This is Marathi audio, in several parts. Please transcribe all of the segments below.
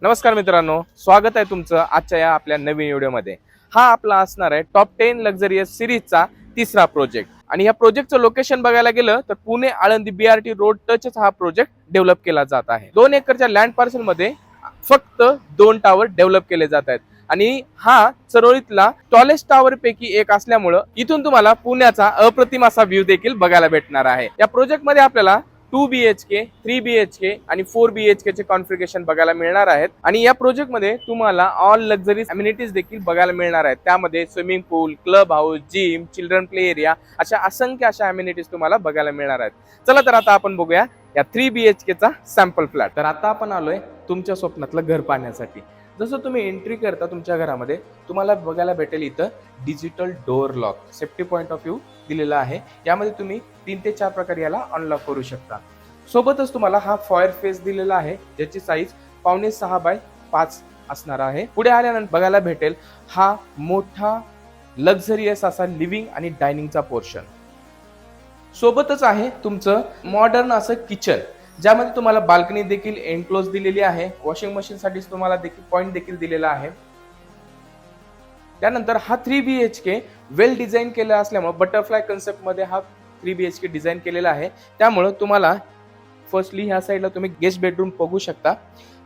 नमस्कार मित्रांनो, स्वागत आहे तुमचं आजच्या या आपल्या नवीन व्हिडिओमध्ये। हा आपला असणार आहे टॉप 10 लक्झरियस सिरीजचा तिसरा प्रोजेक्ट। आणि या प्रोजेक्टचं लोकेशन बघायला गेलं तर पुणे आळंदी BRT रोड टचच हा प्रोजेक्ट डेव्हलप केला जात आहे। 2 एकरच्या लँड पार्सल मध्ये फक्त 2 टावर डेव्हलप केले जात आहेत आणि हा चरोळीतला टॉलेस्ट टावर पैकी एक असल्यामुळे इथून तुम्हाला पुण्याचा अप्रतिम असा व्ह्यू देखील बघायला भेटणार आहे। या प्रोजेक्ट मध्ये आपल्याला 2 BHK, 3 BHK आणि 4 BHK चे कॉन्फिगरेशन बघायला मिळणार आहेत। आणि या प्रोजेक्ट मध्ये तुम्हाला ऑल लक्झरी अम्युनिटीज देखील बघायला मिळणार आहेत। त्यामध्ये swimming pool, club house, gym, children play area अशा असंख्य अशा अम्युनिटीज तुम्हाला बघायला मिळणार आहेत। चला तर आता आपण बघूया या 3 BHK चा सॅम्पल फ्लॅट। तर आता आपण आलोय तुमच्या स्वप्नातलं घर पाहण्यासाठी। जसं तुम्ही एंट्री करता तुमच्या घरामध्ये तुम्हाला बघायला भेटेल इथं digital door lock safety point of view दिलेला आहे। यामध्ये तुम्ही 3 ते 4 प्रकारे याला अनलॉक करू शकता। सोबतच तुम्हाला हा फायर फेस दिलेला आहे ज्याची साईज 5.5 बाय 5 असणार आहे। पुढे आल्यानंतर बघायला भेटेल हा मोठा लक्झरियस असा लिव्हिंग आणि डायनिंगचा पोर्शन। सोबतच आहे तुमचं मॉडर्न असं किचन ज्यामध्ये तुम्हाला बाल्कनी देखील एनक्लोज दिलेली आहे। वॉशिंग मशीन साठी तुम्हाला देखील पॉइंट देखील दिलेला आहे। त्यानंतर हा 3 BHK वेल डिझाइन केला असल्यामुळे बटरफ्लाय कन्सेप्ट मध्ये हा 3 BHK डिझाइन केलेला आहे। त्यामुळे तुम्हाला फर्स्टली ह्या साइडला तुम्ही गेस्ट बेडरूम बघू शकता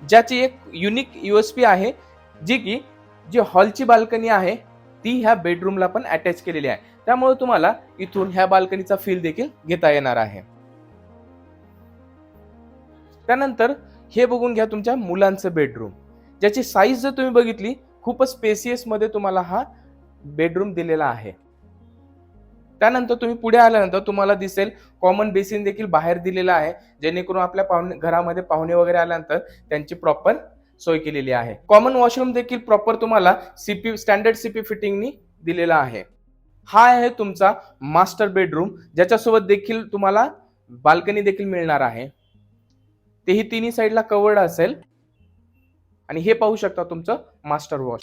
ज्याची एक युनिक USP आहे जी हॉलची बाल्कनी आहे ती ह्या बेडरूमला पण अटॅच केलेली आहे। त्यामुळे तुम्हाला इथून ह्या बाल्कनीचा फील देखील घेता येणार आहे। त्यानंतर हे बघून घ्या तुमच्या मुलांचं बेडरूम ज्याची साईज जर तुम्ही बघितली खूपच स्पेसियस मध्ये तुम्हाला हा बेडरूम दिलेला आहे। त्यानंतर तुम्ही पुढे आल्यानंतर तुम्हाला दिसेल कॉमन बेसिन देखील बाहेर दिलेला आहे जेणेकरून आपल्या घरामध्ये पाहुणे वगैरे आल्यानंतर त्यांची प्रॉपर सोय केलेली आहे। कॉमन वॉशरूम देखील प्रॉपर तुम्हाला स्टँडर्ड CP फिटिंगनी दिलेला आहे। हा आहे तुमचा मास्टर बेडरूम ज्याच्यासोबत देखील तुम्हाला बाल्कनी देखील मिळणार आहे। तेही तिन्ही साइडला कवर्ड असेल आणि हे पाहू शकता तुमचं मास्टर वॉश।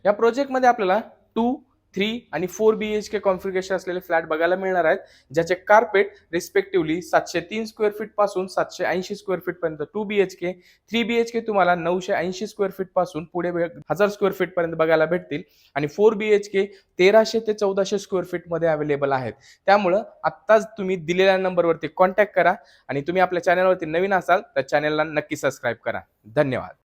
या प्रोजेक्ट मध्ये आपल्याला 2, 3 आणि 4 BHK कॉन्फिगरेशन असलेले फ्लॅट बघायला मिळणार आहेत ज्याचे कार्पेट रिस्पेक्टिव्हली 703 स्क्वेअर फीट पासून 780 स्क्वेअर फीट पर्यंत 2 BHK, 3 BHK तुम्हाला 980 स्क्वेअर फीट पासून पुढे 1000 स्क्वेअर फीट पर्यंत बघायला भेटतील आणि 4 BHK 1300 ते 1400 स्क्वेअर फीट मध्ये अवेलेबल आहेत। त्यामुळे आत्ताच तुम्ही दिलेल्या नंबरवरती कॉन्टॅक्ट करा आणि तुम्ही आपल्या चॅनलवरती नवीन असाल तर चॅनलला नक्की सबस्क्राईब करा। धन्यवाद।